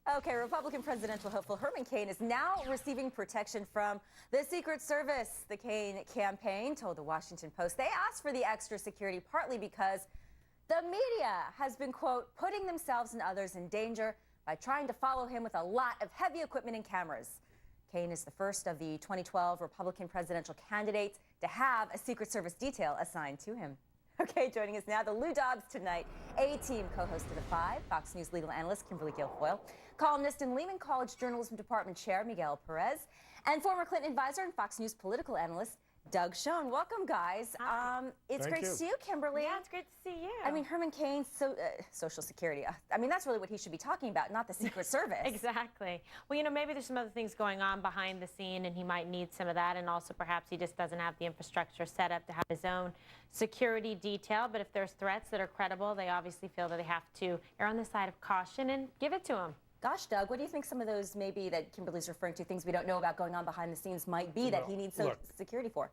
Okay, Republican presidential hopeful Herman Cain is now receiving protection from the Secret Service. The Cain campaign told the Washington Post they asked for the extra security partly because the media has been, quote, putting themselves and others in danger by trying to follow him with a lot of heavy equipment and cameras. Cain is the first of the 2012 Republican presidential candidates to have a Secret Service detail assigned to him. Okay, joining us now, the Lou Dobbs Tonight A-Team co-host of The Five, Fox News legal analyst Kimberly Guilfoyle, columnist and Lehman College Journalism Department Chair Miguel Perez, and former Clinton advisor and Fox News political analyst Doug Schoen. Welcome, guys. It's great to see you, Kimberly. Yeah, it's great to see you. I mean, Herman Cain's Social Security. I mean, that's really what he should be talking about, not the Secret Service. Exactly. Well, you know, maybe there's some other things going on behind the scene, and he might need some of that, and also perhaps he just doesn't have the infrastructure set up to have his own security detail. But if there's threats that are credible, they obviously feel that they have to err on the side of caution and give it to him. Gosh, Doug, what do you think some of those maybe that Kimberly's referring to, things we don't know about going on behind the scenes might be that he needs security for?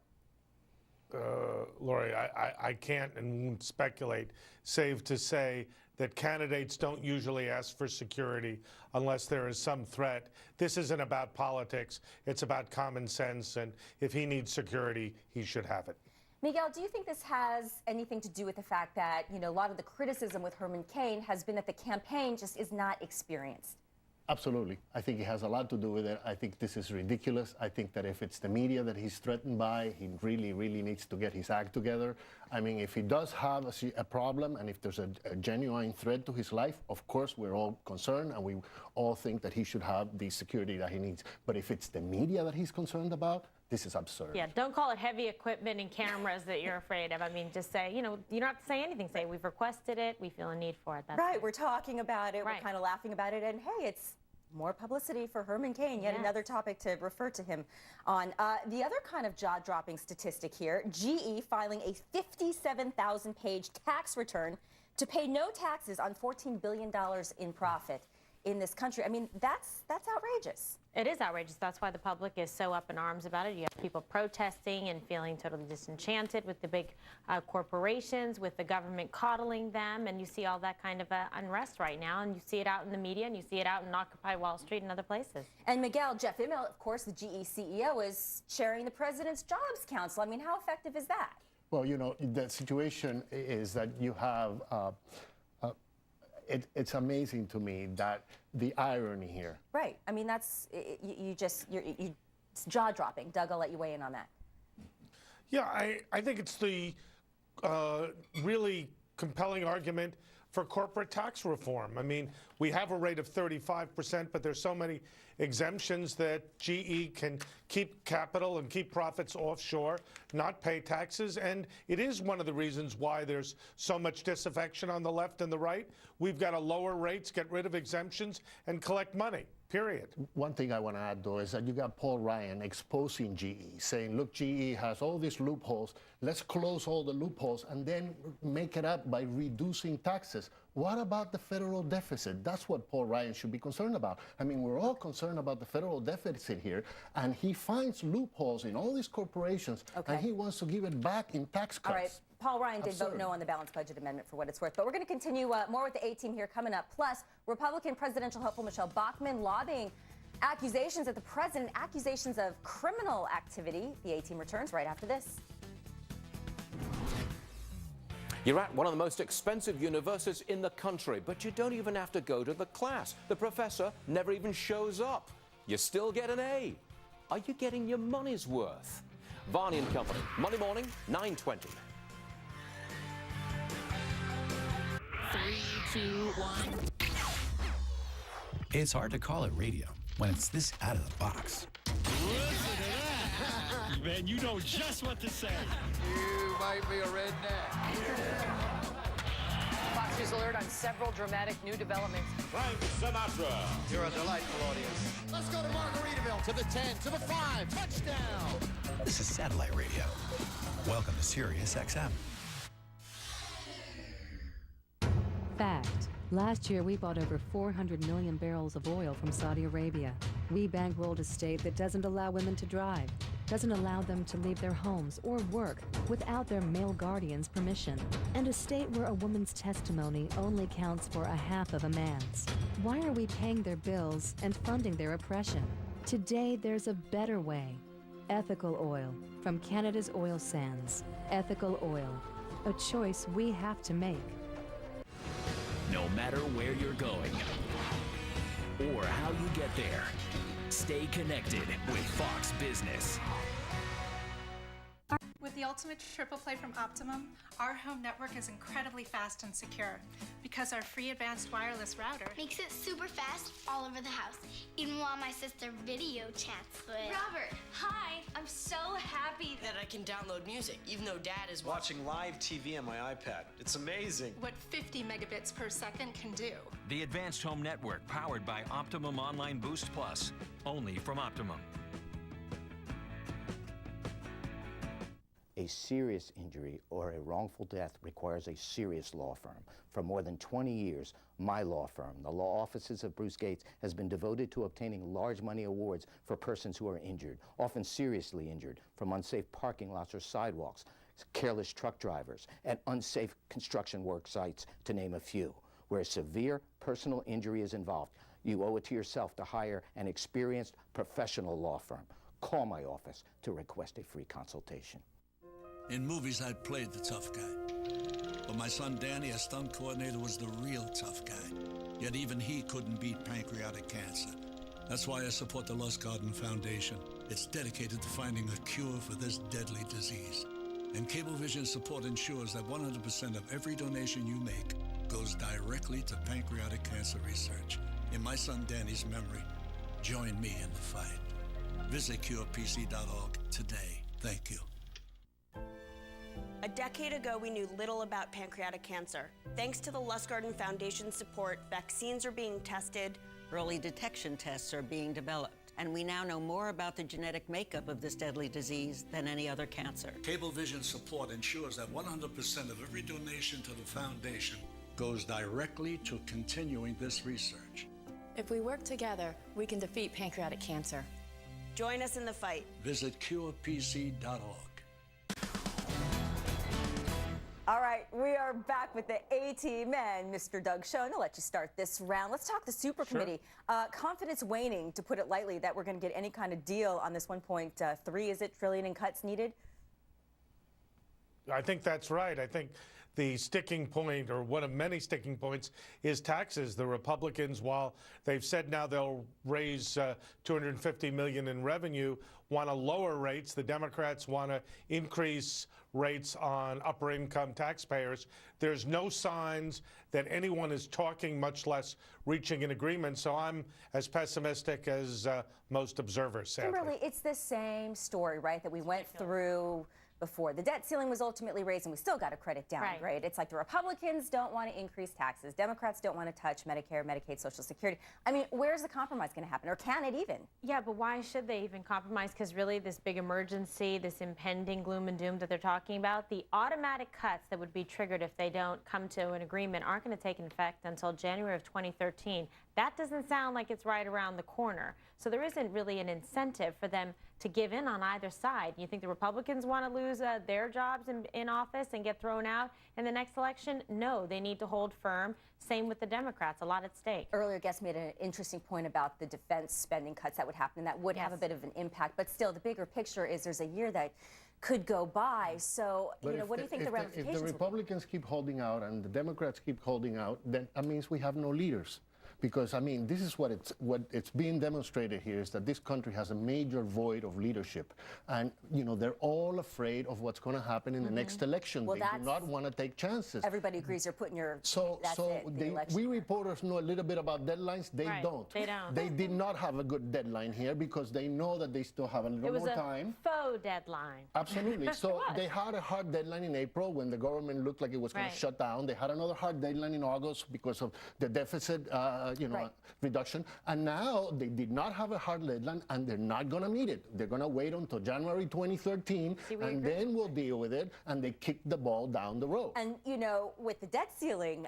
Lori, I can't and won't speculate, save to say that candidates don't usually ask for security unless there is some threat. This isn't about politics. It's about common sense, and if he needs security, he should have it. Miguel, do you think this has anything to do with the fact that, you know, a lot of the criticism with Herman Cain has been that the campaign just is not experienced? Absolutely. I think it has a lot to do with it. I think this is ridiculous. I think that if it's the media that he's threatened by, he really, really needs to get his act together. I mean, if he does have a problem and if there's a genuine threat to his life, of course, we're all concerned and we all think that he should have the security that he needs. But if it's the media that he's concerned about, this is absurd. Yeah, don't call it heavy equipment and cameras that you're afraid of. I mean, just say, you know, you don't have to say anything. Say, we've requested it, we feel a need for it. That's right, we're talking about it, right. We're kind of laughing about it, and hey, it's more publicity for Herman Cain, yet another topic to refer to him on. The other kind of jaw-dropping statistic here, GE filing a 57,000-page tax return to pay no taxes on $14 billion in profit in this country. I mean, that's outrageous. It is outrageous. That's why the public is so up in arms about it. You have people protesting and feeling totally disenchanted with the big corporations, with the government coddling them, and you see all that kind of unrest right now, and you see it out in the media, and you see it out in Occupy Wall Street and other places. And Miguel, Jeff Immelt, of course, the GE CEO, is chairing the President's Jobs Council. I mean, how effective is that? Well, you know, the situation is that you have it's amazing to me that the irony here. Right. I mean, that's, it's jaw-dropping. Doug, I'll let you weigh in on that. Yeah, I think it's the really compelling argument for corporate tax reform. I mean, we have a rate of 35%, but there's so many exemptions that GE can keep capital and keep profits offshore, not pay taxes, and it is one of the reasons why there's so much disaffection on the left and the right. We've got to lower rates, get rid of exemptions, and collect money. Period. One thing I want to add, though, is that you got Paul Ryan exposing GE, saying, look, GE has all these loopholes. Let's close all the loopholes and then make it up by reducing taxes. What about the federal deficit? That's what Paul Ryan should be concerned about. I mean, we're all concerned about the federal deficit here, and he finds loopholes in all these corporations, and he wants to give it back in tax cuts. All right. Paul Ryan did vote no on the balanced budget amendment for what it's worth. But we're going to continue more with the A-Team here coming up. Plus, Republican presidential hopeful Michelle Bachmann lobbying accusations at the president, accusations of criminal activity. The A-Team returns right after this. You're at one of the most expensive universities in the country, but you don't even have to go to the class. The professor never even shows up. You still get an A. Are you getting your money's worth? Varney and Company, Monday morning, 9:20. 3, 2, 1. It's hard to call it radio when it's this out of the box. Listen to that. Man, you know just what to say. You might be a redneck. Fox News alert on several dramatic new developments. Frank Sinatra. You're a delightful audience. Let's go to Margaritaville. To the 10, to the 5. Touchdown. This is satellite radio. Welcome to Sirius XM. Fact. Last year, we bought over 400 million barrels of oil from Saudi Arabia. We bankrolled a state that doesn't allow women to drive. doesn't allow them to leave their homes or work without their male guardian's permission, and a state where a woman's testimony only counts for a half of a man's. Why are we paying their bills and funding their oppression? Today, there's a better way. Ethical oil from Canada's oil sands. Ethical oil, a choice we have to make. No matter where you're going or how you get there, stay connected with Fox Business. With the ultimate triple play from Optimum, our home network is incredibly fast and secure because our free advanced wireless router makes it super fast all over the house, even while my sister video chats with Robert. Hi, I'm so happy that I can download music, even though Dad is watching live TV on my iPad. It's amazing what 50 megabits per second can do. The advanced home network powered by Optimum Online Boost Plus, only from Optimum. A serious injury or a wrongful death requires a serious law firm. For more than 20 years, my law firm, the Law Offices of Bruce Gates, has been devoted to obtaining large money awards for persons who are injured, often seriously injured, from unsafe parking lots or sidewalks, careless truck drivers, and unsafe construction work sites, to name a few. Where severe personal injury is involved, you owe it to yourself to hire an experienced professional law firm. Call my office to request a free consultation. In movies, I played the tough guy. But my son Danny, as stunt coordinator, was the real tough guy. Yet even he couldn't beat pancreatic cancer. That's why I support the Lustgarten Foundation. It's dedicated to finding a cure for this deadly disease. And Cablevision support ensures that 100% of every donation you make goes directly to pancreatic cancer research. In my son Danny's memory, join me in the fight. Visit curepc.org today. Thank you. A decade ago, we knew little about pancreatic cancer. Thanks to the Lustgarten Foundation's support, vaccines are being tested. Early detection tests are being developed. And we now know more about the genetic makeup of this deadly disease than any other cancer. Cablevision support ensures that 100% of every donation to the foundation goes directly to continuing this research. If we work together, we can defeat pancreatic cancer. Join us in the fight. Visit curepc.org. All right, we are back with the A-Team and Mr. Doug Schoen. I'll let you start this round. Let's talk the Super Committee. Confidence waning, to put it lightly, that we're going to get any kind of deal on this 1.3, is it, trillion in cuts needed? I think that's right. I think the sticking point, or one of many sticking points, is taxes. The Republicans, while they've said now they'll raise $250 million in revenue, want to lower rates. The Democrats want to increase rates on upper income taxpayers. There's no signs that anyone is talking, much less reaching an agreement. So I'm as pessimistic as most observers, sadly. Kimberly, it's the same story, right, that we went through before. The debt ceiling was ultimately raised, and we still got a credit downgrade. Right? It's like the Republicans don't want to increase taxes. Democrats don't want to touch Medicare, Medicaid, Social Security. I mean, where's the compromise going to happen, or can it even? Yeah, but why should they even compromise? Because really, this big emergency, this impending gloom and doom that they're talking about, the automatic cuts that would be triggered if they don't come to an agreement aren't going to take effect until January of 2013. That doesn't sound like it's right around the corner. So there isn't really an incentive for them to give in on either side. You think the Republicans want to lose their jobs in office and get thrown out in the next election? No, they need to hold firm. Same with the Democrats, a lot at stake. Earlier, guest made an interesting point about the defense spending cuts that would happen, and that would have a bit of an impact. But still, the bigger picture is there's a year that could go by. So, but what do you think the ramifications If the Republicans keep holding out and the Democrats keep holding out, then that means we have no leaders. Because, I mean, this is what it's being demonstrated here, is that this country has a major void of leadership. And, you know, they're all afraid of what's going to happen in the next election. Well, they do not want to take chances. Everybody agrees you're putting your... We reporters know a little bit about deadlines. They don't. They don't. They did not have a good deadline here because they know that they still have a little more time. It was a faux deadline. Absolutely. So they had a hard deadline in April when the government looked like it was going to shut down. They had another hard deadline in August because of the deficit reduction. And now they did not have a hard deadline, and they're not going to meet it. They're going to wait until January 2013, and then we'll deal with it. And they kick the ball down the road. And with the debt ceiling,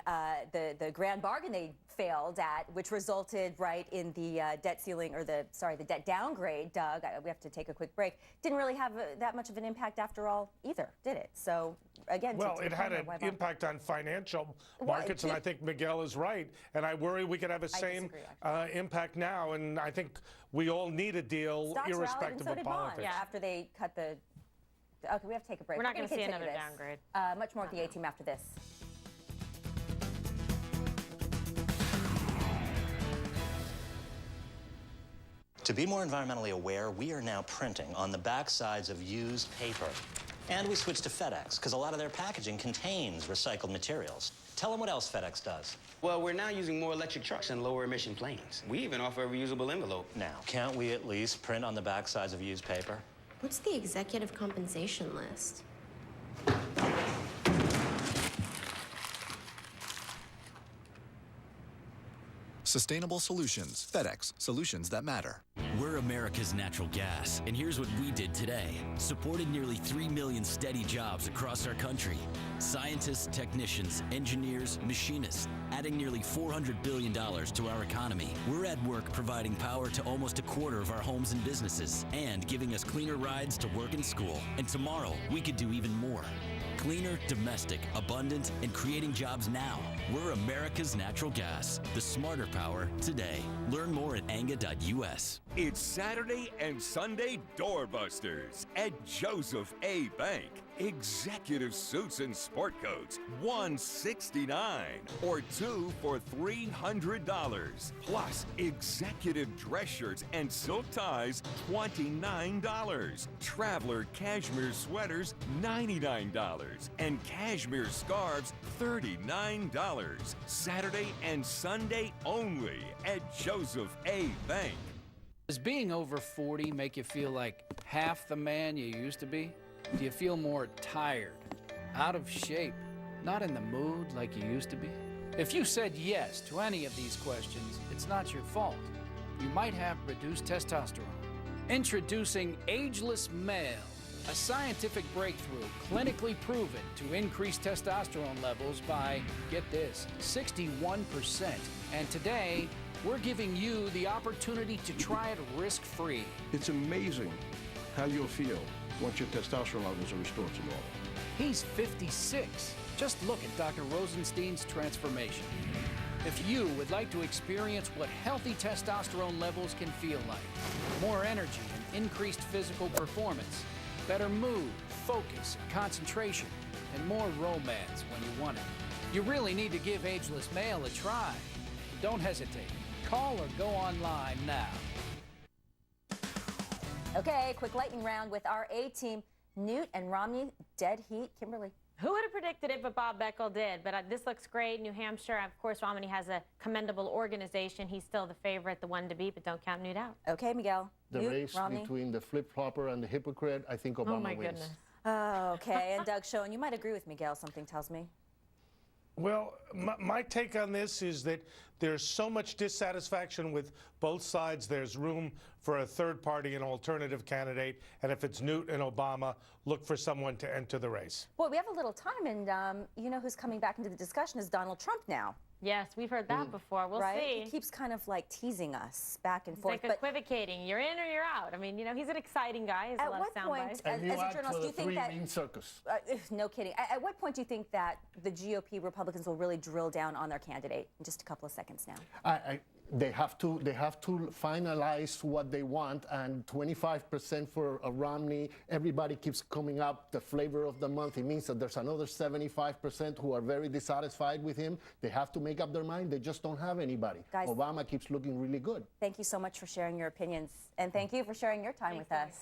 the grand bargain they failed at, which resulted in the debt ceiling, or the debt downgrade, Doug, we have to take a quick break, didn't really have that much of an impact after all either, did it? So again, well, it had an impact on financial markets, and I think Miguel is right, and I worry we could have the same impact now, and I think we all need a deal. Stocks irrespective rallied, and so of politics. did bonds after they cut the... Okay, we have to take a break. We're not going to see continue another this. downgrade. Much more with the A-Team after this. To be more environmentally aware, we are now printing on the backsides of used paper. And we switched to FedEx, because a lot of their packaging contains recycled materials. Tell them what else FedEx does. Well, we're now using more electric trucks and lower emission planes. We even offer a reusable envelope. Now, can't we at least print on the backsides of used paper? What's the executive compensation list? Sustainable solutions. FedEx. Solutions that matter. We're America's natural gas, and here's what we did today. Supported nearly 3 million steady jobs across our country. Scientists, technicians, engineers, machinists, adding nearly $400 billion to our economy. We're at work providing power to almost a quarter of our homes and businesses, and giving us cleaner rides to work and school. And tomorrow, we could do even more. Cleaner, domestic, abundant, and creating jobs now. We're America's natural gas. The smarter power today. Learn more at anga.us. It's Saturday and Sunday doorbusters at Joseph A. Bank. Executive suits and sport coats, $169, or 2 for $300. Plus, executive dress shirts and silk ties, $29. Traveler cashmere sweaters, $99. And cashmere scarves, $39. Saturday and Sunday only at Joseph A. Bank. Does being over 40 make you feel like half the man you used to be? Do you feel more tired, out of shape, not in the mood like you used to be? If you said yes to any of these questions, it's not your fault. You might have reduced testosterone. Introducing Ageless Male, a scientific breakthrough clinically proven to increase testosterone levels by, get this, 61%. And today, we're giving you the opportunity to try it risk-free. It's amazing how you'll feel once your testosterone levels are restored to normal. He's 56. Just look at Dr. Rosenstein's transformation. If you would like to experience what healthy testosterone levels can feel like, more energy and increased physical performance, better mood, focus, and concentration, and more romance when you want it, you really need to give Ageless Male a try. Don't hesitate. Call or go online now. Okay, quick lightning round with our A-Team. Newt and Romney, dead heat. Kimberly. Who would have predicted it, but Bob Beckel did. But this looks great. New Hampshire, of course, Romney has a commendable organization. He's still the favorite, the one to beat, but don't count Newt out. Okay, Miguel. The Newt, race Romney. between the flip-flopper and the hypocrite, I think Obama wins. Oh, my goodness. Oh, okay. And Doug Schoen, you might agree with Miguel, something tells me. Well, my take on this is that there's so much dissatisfaction with both sides. There's room for a third party, an alternative candidate. And if it's Newt and Obama, look for someone to enter the race. Boy, we have a little time, and you know who's coming back into the discussion is Donald Trump now. Yes, we've heard that before. We'll see. He keeps kind of like teasing us back and He's forth. like equivocating. You're in or you're out. I mean, you know, he's an exciting guy. He has a lot of sound bites. As a journalist, do you think that... circus. No kidding. At what point do you think that the GOP Republicans will really drill down on their candidate? In just a couple of seconds now. They have to finalize what they want, and 25% for Romney. Everybody keeps coming up the flavor of the month. It means that there's another 75% who are very dissatisfied with him. They have to make up their mind. They just don't have anybody. Guys, Obama keeps looking really good. Thank you so much for sharing your opinions, and thank you for sharing your time with us.